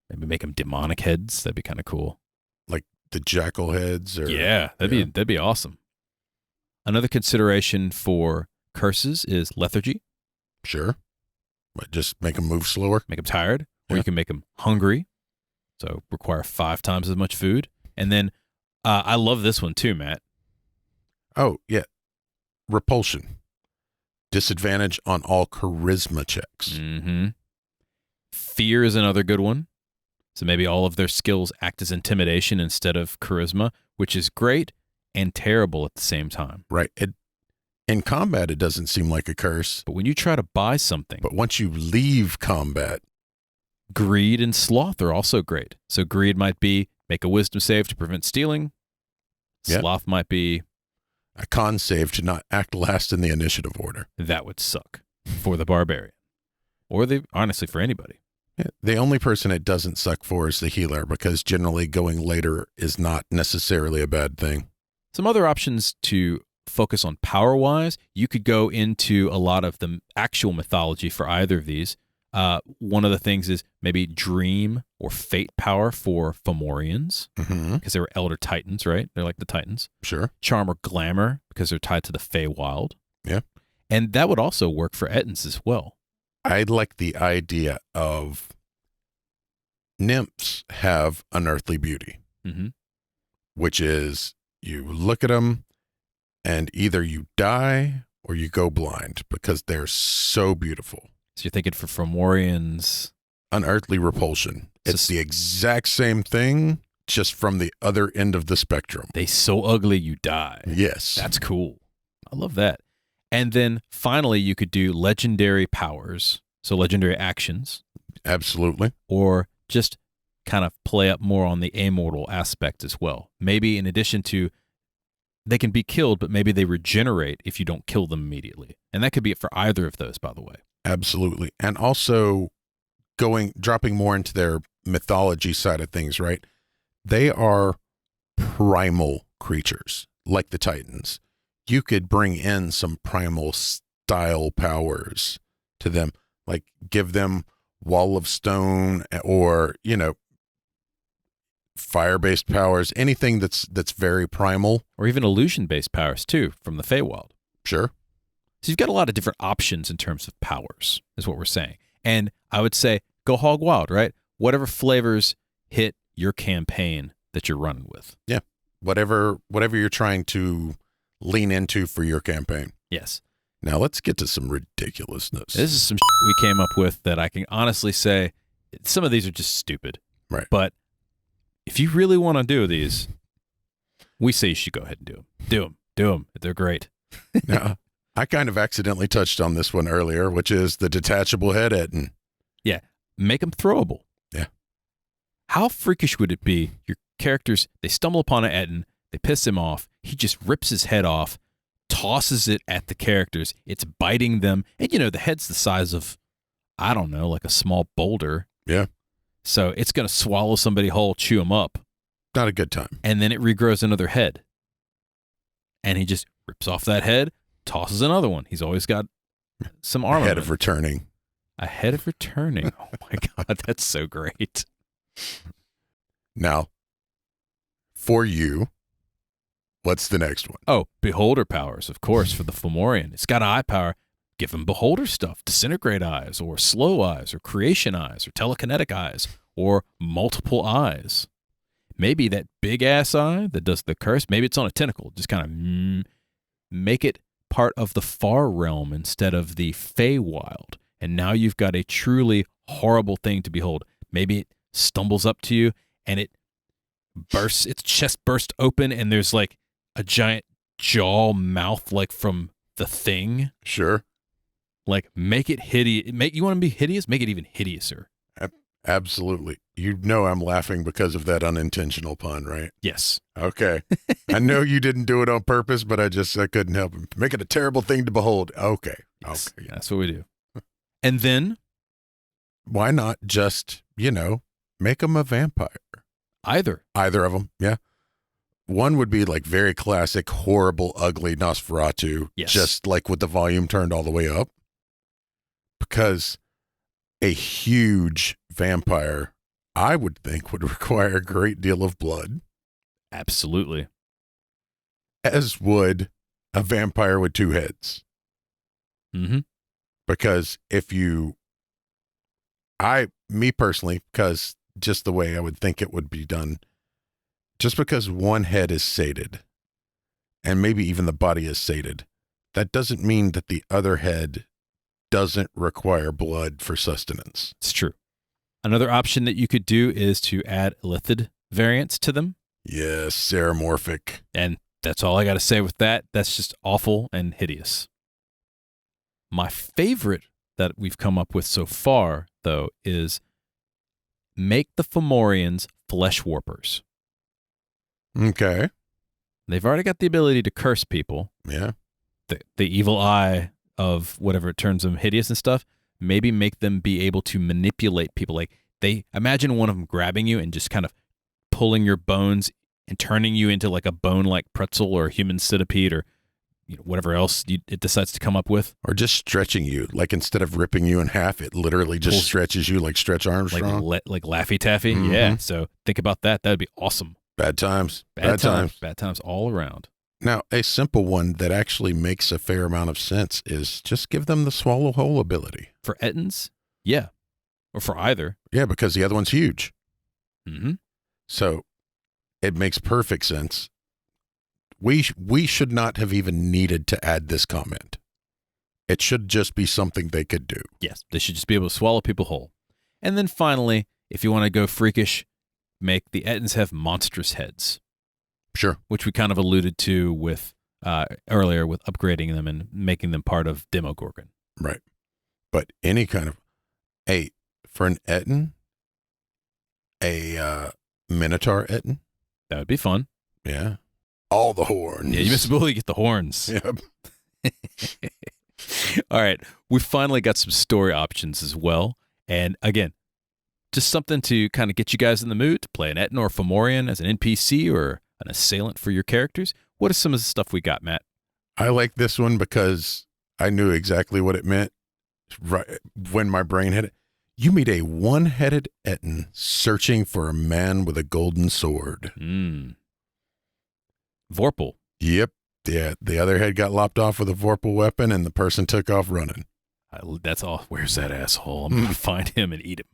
Maybe make them demonic heads. That'd be kind of cool. Like the jackal heads? Or, yeah, that'd be awesome. Another consideration for curses is lethargy. Sure. But just make them move slower. Make them tired. Or Yeah. you can make them hungry. So require 5 times as much food. And then I love this one too, Matt. Oh, yeah. Repulsion. Disadvantage on all charisma checks. Mm-hmm. Fear is another good one. So maybe all of their skills act as intimidation instead of charisma, which is great and terrible at the same time. Right. In combat, it doesn't seem like a curse. But when you try to buy something, But once you leave combat, greed and sloth are also great. So greed might be make a wisdom save to prevent stealing. Yeah. Sloth might be a con save to not act last in the initiative order. that would suck for the barbarian. Or honestly for anybody. Yeah. The only person it doesn't suck for is the healer, because generally going later is not necessarily a bad thing. Some other options to focus on power-wise, you could go into a lot of the actual mythology for either of these. One of the things is maybe dream or fate power for Fomorians, Mm-hmm. because they were elder titans, right? They're like the titans. Sure. Charm or glamour, because they're tied to the Feywild. Yeah. And that would also work for Ettins as well. I like the idea of nymphs have unearthly beauty, Mm-hmm. which is you look at them and either you die or you go blind because they're so beautiful. So you're thinking for Fomorians. Unearthly repulsion. It's the exact same thing, just from the other end of the spectrum. They so ugly you die. Yes. That's cool. I love that. And then finally, you could do legendary powers, so legendary actions, Absolutely. or just kind of play up more on the amortal aspect as well. Maybe in addition to, they can be killed, but maybe they regenerate if you don't kill them immediately. And that could be it for either of those, by the way. Absolutely. And also dropping more into their mythology side of things, right? They are primal creatures like the Titans. You could bring in some primal style powers to them, like give them wall of stone or, fire-based powers, anything that's very primal. Or even illusion-based powers, too, from the Feywild. Sure. So you've got a lot of different options in terms of powers, is what we're saying. And I would say go hog wild, right? Whatever flavors hit your campaign that you're running with. Yeah. Whatever you're trying to lean into for your campaign. Yes. Now let's get to some ridiculousness. This is some we came up with that I can honestly say some of these are just stupid. Right. But if you really want to do these, we say you should go ahead and do them. Do them. They're great. Now, I kind of accidentally touched on this one earlier, which is the detachable head Ettin. Yeah. Make them throwable. Yeah. How freakish would it be? Your characters, they stumble upon an Ettin, they piss him off, he just rips his head off, tosses it at the characters, it's biting them, and the head's the size of, I don't know, like a small boulder. Yeah. So it's going to swallow somebody whole, chew them up. Not a good time. And then it regrows another head. And he just rips off that head, tosses another one. He's always got some armor. Head of returning. A head of returning. Oh my God, that's so great. Now, for you, what's the next one? Oh, beholder powers, of course, for the Fomorian. It's got eye power. Give him beholder stuff, disintegrate eyes, or slow eyes, or creation eyes, or telekinetic eyes, or multiple eyes. Maybe that big-ass eye that does the curse, maybe it's on a tentacle. Just kind of make it part of the far realm instead of the Feywild. And now you've got a truly horrible thing to behold. Maybe it stumbles up to you, and it bursts, its chest bursts open, and there's like a giant jaw mouth like from the Thing. Sure. Like, make it hideous. You want to be hideous? Make it even hideouser. Absolutely. I'm laughing because of that unintentional pun, right? Yes. Okay. I know you didn't do it on purpose, but I couldn't help it. Make it a terrible thing to behold. Okay. Yes. Okay. That's what we do. And then? Why not just, make them a vampire? Either of them, yeah. One would be like very classic, horrible, ugly Nosferatu, yes. Just like with the volume turned all the way up. Because a huge vampire, I would think, would require a great deal of blood. Absolutely. As would a vampire with two heads. Mm-hmm. Because me personally, because just the way I would think it would be done, just because one head is sated, and maybe even the body is sated, that doesn't mean that the other head doesn't require blood for sustenance. It's true. Another option that you could do is to add illithid variants to them. Yes, seramorphic. And that's all I got to say with that. That's just awful and hideous. My favorite that we've come up with so far, though, is make the Fomorians flesh warpers. Okay. They've already got the ability to curse people. Yeah. The evil eye of whatever it turns them hideous and stuff. Maybe make them be able to manipulate people. Like, imagine one of them grabbing you and just kind of pulling your bones and turning you into like a bone-like pretzel or a human centipede or whatever else it decides to come up with. Or just stretching you. Like, instead of ripping you in half, it literally just stretches you like Stretch Armstrong. Like Laffy Taffy. Mm-hmm. Yeah. So think about that. That would be awesome. Bad times. Bad times all around. Now, a simple one that actually makes a fair amount of sense is just give them the swallow whole ability. For Ettins? Yeah. Or for either. Yeah, because the other one's huge. Mm-hmm. So it makes perfect sense. We should not have even needed to add this comment. It should just be something they could do. Yes, they should just be able to swallow people whole. And then finally, if you want to go freakish, make the Ettins have monstrous heads. Sure. Which we kind of alluded to with earlier with upgrading them and making them part of Demogorgon. Right. But any kind of for an Ettin, a Minotaur Ettin. That would be fun. Yeah. All the horns. Yeah, you must ability to get the horns. Yep. All right. We finally got some story options as well. And again, just something to kind of get you guys in the mood to play an Ettin or Fomorian as an NPC or an assailant for your characters. What is some of the stuff we got, Matt? I like this one because I knew exactly what it meant right when my brain hit it. You meet a one-headed Ettin searching for a man with a golden sword. Vorpal. Yep. Yeah, the other head got lopped off with a Vorpal weapon, and the person took off running. That's all. Where's that asshole? I'm going to find him and eat him.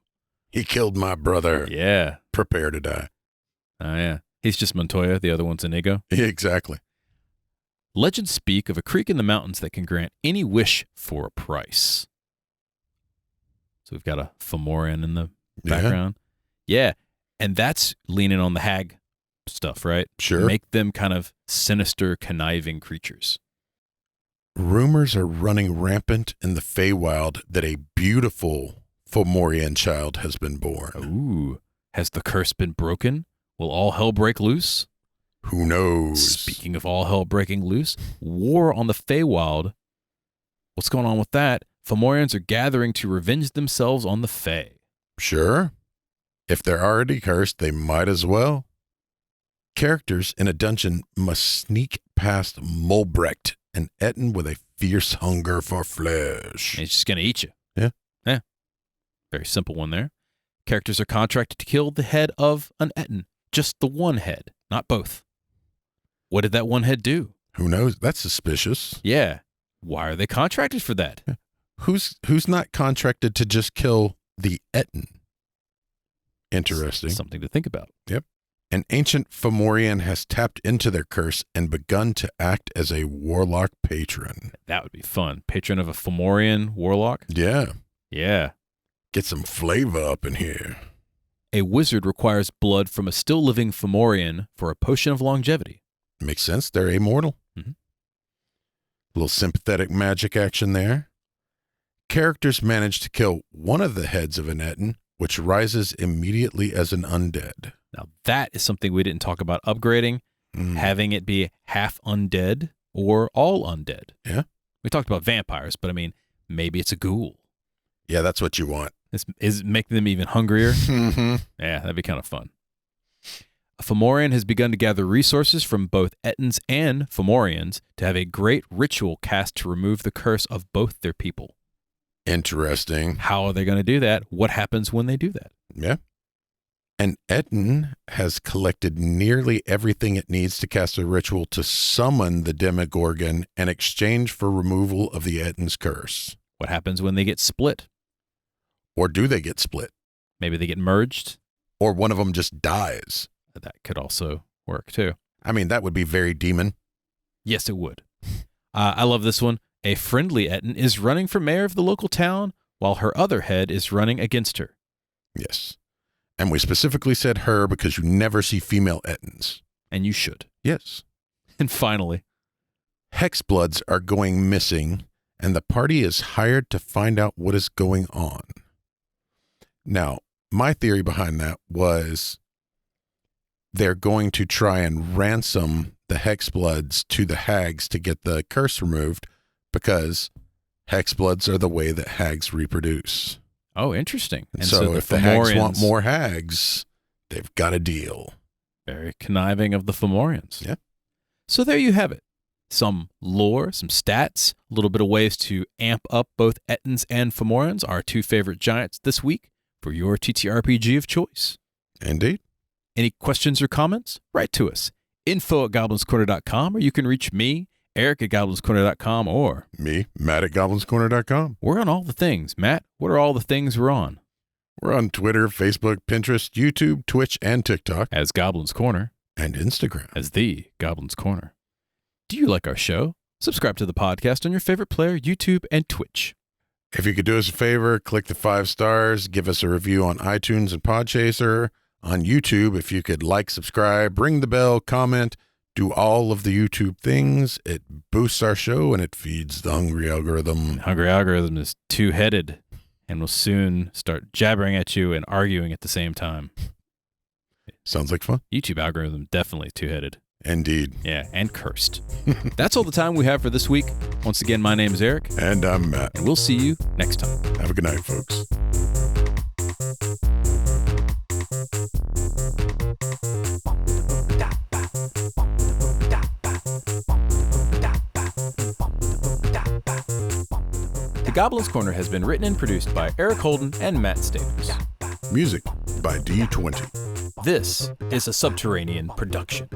He killed my brother. Yeah. Prepare to die. Oh, yeah. He's just Montoya. The other one's Inigo. Yeah, exactly. Legends speak of a creek in the mountains that can grant any wish for a price. So we've got a Fomorian in the background. Yeah. And that's leaning on the hag stuff, right? Sure. Make them kind of sinister, conniving creatures. Rumors are running rampant in the Feywild that a beautiful Fomorian child has been born. Ooh. Has the curse been broken? Will all hell break loose? Who knows? Speaking of all hell breaking loose, war on the Feywild. What's going on with that? Fomorians are gathering to revenge themselves on the Fey. Sure. If they're already cursed, they might as well. Characters in a dungeon must sneak past Mulbrecht, an Ettin with a fierce hunger for flesh. He's just going to eat you. Yeah. Yeah. Very simple one there. Characters are contracted to kill the head of an Ettin. Just the one head, not both. What did that one head do? Who knows? That's suspicious. Yeah. Why are they contracted for that? Who's not contracted to just kill the Ettin? Interesting. Something to think about. Yep. An ancient Fomorian has tapped into their curse and begun to act as a warlock patron. That would be fun. Patron of a Fomorian warlock? Yeah. Yeah. Get some flavor up in here. A wizard requires blood from a still living Fomorian for a potion of longevity. Makes sense. They're immortal. Mm-hmm. A little sympathetic magic action there. Characters manage to kill one of the heads of an Ettin, which rises immediately as an undead. Now, that is something we didn't talk about upgrading, having it be half undead or all undead. Yeah. We talked about vampires, but I mean, maybe it's a ghoul. Yeah, that's what you want. Is making them even hungrier? Mm-hmm. Yeah, that'd be kind of fun. A Fomorian has begun to gather resources from both Ettins and Fomorians to have a great ritual cast to remove the curse of both their people. Interesting. How are they going to do that? What happens when they do that? Yeah. An Ettin has collected nearly everything it needs to cast a ritual to summon the Demogorgon in exchange for removal of the Ettin's curse. What happens when they get split? Or do they get split? Maybe they get merged. Or one of them just dies. That could also work too. I mean, that would be very demon. Yes, it would. I love this one. A friendly Ettin is running for mayor of the local town while her other head is running against her. Yes. And we specifically said her because you never see female Ettins. And you should. Yes. And finally, Hexbloods are going missing, and the party is hired to find out what is going on. Now, my theory behind that was they're going to try and ransom the Hexbloods to the hags to get the curse removed because Hexbloods are the way that hags reproduce. oh, interesting. And So if the hags want more hags, they've got a deal. Very conniving of the Fomorians. Yeah. So there you have it. Some lore, some stats, a little bit of ways to amp up both Ettins and Fomorians, our two favorite giants this week for your TTRPG of choice. Indeed. Any questions or comments? Write to us. info@goblinscorner.com, or you can reach me, Eric at goblinscorner.com, or Me, Matt at goblinscorner.com. we're on all the things. Matt, what are all the things we're on? We're on Twitter, Facebook, Pinterest, YouTube, Twitch, and TikTok, As Goblin's Corner, and Instagram. as the Goblin's Corner. Do you like our show? Subscribe to the podcast on your favorite player, YouTube, and Twitch. If you could do us a favor, click the 5 stars, give us a review on iTunes and Podchaser. On YouTube, if you could like, subscribe, ring the bell, comment, do all of the YouTube things. It boosts our show and it feeds the hungry algorithm. Hungry Algorithm is two-headed and will soon start jabbering at you and arguing at the same time. Sounds like fun. YouTube algorithm definitely two-headed. Indeed. Yeah, and cursed. That's all the time we have for this week. Once again, my name is Eric, And I'm Matt. and we'll see you next time. Have a good night, folks. Goblin's Corner has been written and produced by Eric Holden and Matt Staples. Music by D20. This is a Subterranean production.